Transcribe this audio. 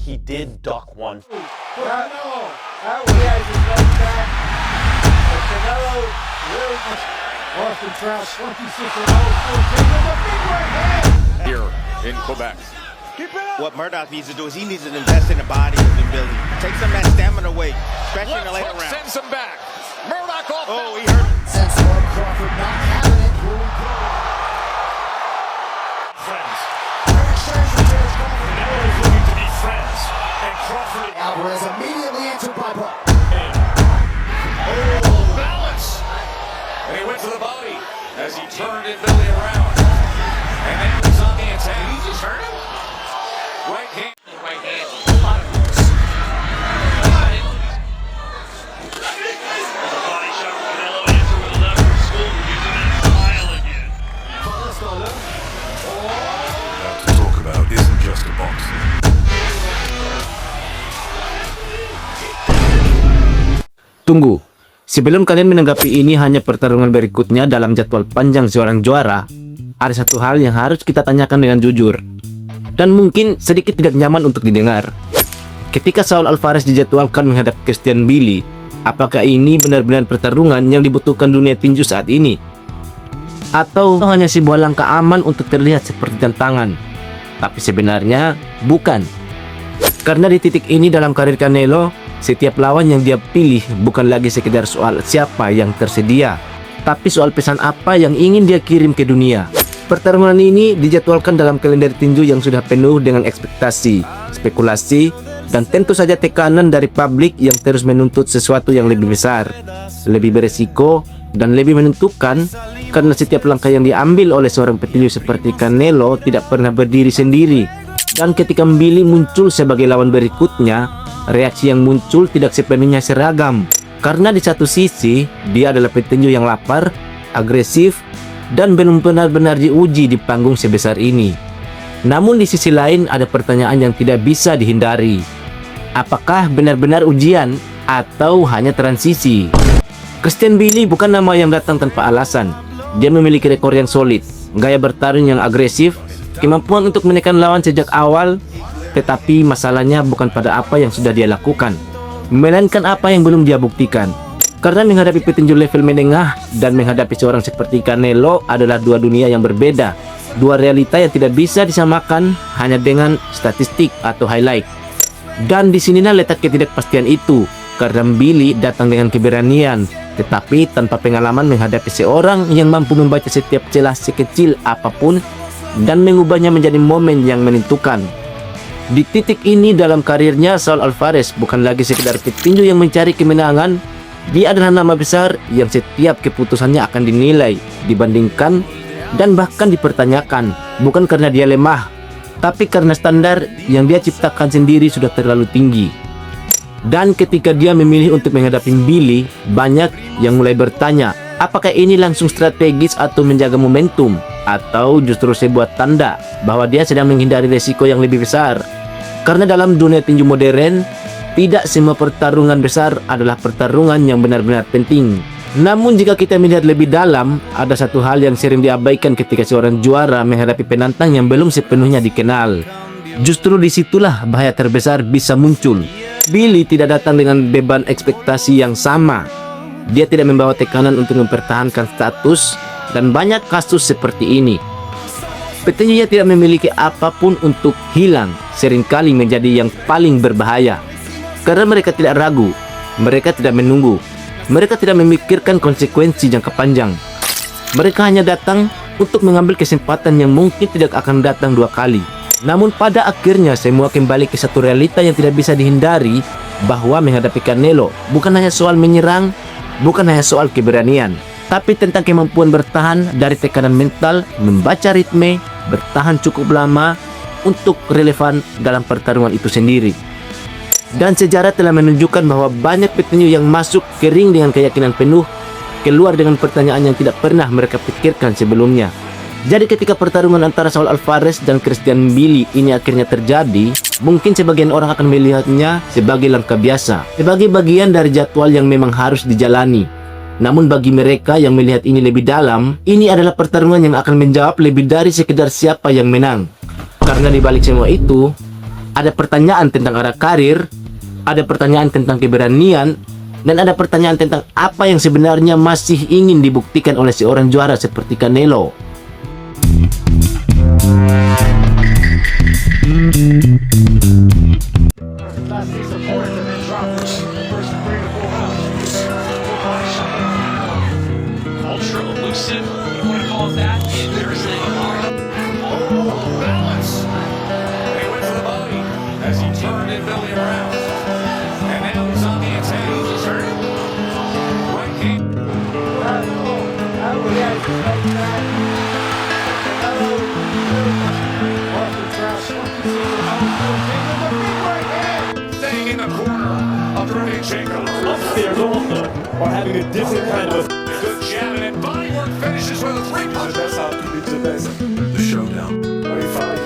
he did duck one. Canelo, that was he has his nose back. But Canelo really just Austin Trout 26-0, 14 with a big right hand. Here in Quebec. Keep it up. What Murdoch needs to do is he needs to invest in the body of the Billy. Take some of that stamina away, especially in the later round. Sends him back. Murdoch off. Oh, he hurt. Since Mark Crawford not having it, Friends. Canelo is looking to be friends. And Crawford. Alvarez immediately entered by Buck. Oh, balance. And he went to the body as he turned it Billy around. And then he's on the attack. He just hurt him. Right hand. Right hand. The body shot from Canelo answer with a left from School, using that style again. To talk about isn't just a boxing. Tunggu, sebelum kalian menanggapi ini hanya pertarungan berikutnya dalam jadwal panjang seorang juara, ada satu hal yang harus kita tanyakan dengan jujur, dan mungkin sedikit tidak nyaman untuk didengar. Ketika Saul Alvarez dijadwalkan menghadap Christian Billy, apakah ini benar-benar pertarungan yang dibutuhkan dunia tinju saat ini? Atau hanya sebuah langkah aman untuk terlihat seperti tantangan? Tapi sebenarnya bukan. Karena di titik ini dalam karir Canelo, setiap lawan yang dia pilih bukan lagi sekedar soal siapa yang tersedia, tapi soal pesan apa yang ingin dia kirim ke dunia. Pertarungan ini dijadwalkan dalam kalender tinju yang sudah penuh dengan ekspektasi, spekulasi, dan tentu saja tekanan dari publik yang terus menuntut sesuatu yang lebih besar, lebih beresiko, dan lebih menentukan, karena setiap langkah yang diambil oleh seorang petinju seperti Canelo tidak pernah berdiri sendiri. Dan ketika Billy muncul sebagai lawan berikutnya, reaksi yang muncul tidak sepenuhnya seragam. Karena di satu sisi, dia adalah petinju yang lapar, agresif, dan belum benar-benar diuji di panggung sebesar ini. Namun di sisi lain ada pertanyaan yang tidak bisa dihindari. Apakah benar-benar ujian atau hanya transisi? Christian Billy bukan nama yang datang tanpa alasan. Dia memiliki rekor yang solid, gaya bertarung yang agresif, kemampuan untuk menekan lawan sejak awal, tetapi masalahnya bukan pada apa yang sudah dia lakukan, melainkan apa yang belum dia buktikan. Karena menghadapi petinju level menengah dan menghadapi seorang seperti Canelo adalah dua dunia yang berbeda, dua realita yang tidak bisa disamakan hanya dengan statistik atau highlight. Dan disinilah letak ketidakpastian itu, karena Billy datang dengan keberanian, tetapi tanpa pengalaman menghadapi seorang yang mampu membaca setiap celah sekecil apapun dan mengubahnya menjadi momen yang menentukan. Di titik ini dalam karirnya, Saul Alvarez bukan lagi sekedar petinju yang mencari kemenangan. Dia adalah nama besar yang setiap keputusannya akan dinilai, dibandingkan, dan bahkan dipertanyakan. Bukan karena dia lemah, tapi karena standar yang dia ciptakan sendiri sudah terlalu tinggi. Dan ketika dia memilih untuk menghadapi Billy, banyak yang mulai bertanya, apakah ini langsung strategis atau menjaga momentum, atau justru sebuah tanda bahwa dia sedang menghindari resiko yang lebih besar. Karena dalam dunia tinju modern, tidak semua pertarungan besar adalah pertarungan yang benar-benar penting. Namun jika kita melihat lebih dalam, ada satu hal yang sering diabaikan ketika seorang juara menghadapi penantang yang belum sepenuhnya dikenal. Justru disitulah bahaya terbesar bisa muncul. Billy tidak datang dengan beban ekspektasi yang sama. Dia tidak membawa tekanan untuk mempertahankan status, dan banyak kasus seperti ini. Petinjunya tidak memiliki apapun untuk hilang, seringkali menjadi yang paling berbahaya. Karena mereka tidak ragu, mereka tidak menunggu, mereka tidak memikirkan konsekuensi jangka panjang. Mereka hanya datang untuk mengambil kesempatan yang mungkin tidak akan datang dua kali. Namun pada akhirnya semua kembali ke satu realita yang tidak bisa dihindari, bahwa menghadapi Canelo bukan hanya soal menyerang, bukan hanya soal keberanian, tapi tentang kemampuan bertahan dari tekanan mental, membaca ritme, bertahan cukup lama untuk relevan dalam pertarungan itu sendiri. Dan sejarah telah menunjukkan bahwa banyak petinju yang masuk ke ring dengan keyakinan penuh, keluar dengan pertanyaan yang tidak pernah mereka pikirkan sebelumnya. Jadi ketika pertarungan antara Saul Alvarez dan Christian Billy ini akhirnya terjadi, mungkin sebagian orang akan melihatnya sebagai langkah biasa, sebagai bagian dari jadwal yang memang harus dijalani. Namun bagi mereka yang melihat ini lebih dalam, ini adalah pertarungan yang akan menjawab lebih dari sekedar siapa yang menang. Karena di balik semua itu, Ada pertanyaan tentang arah karir, ada pertanyaan tentang keberanian, dan ada pertanyaan tentang apa yang sebenarnya masih ingin dibuktikan oleh seorang juara seperti Canelo. Last piece of points and then drop this the first 3 to 4 rounds. Ultra elusive, you want to call it that? Embarrassing. Balance. And he went for the body as he turned in Billy around. And now he's on the attack. He's hurt. Right hand. I would have to make that. Canelo Austin Trout 26 and 0, 14 with a big right hand. Staying in the corner of Derevyanchenko. Upstairs also are having a different kind of Good jab and body work finishes with a 3-punch. That's how he beats the best. The showdown. He finally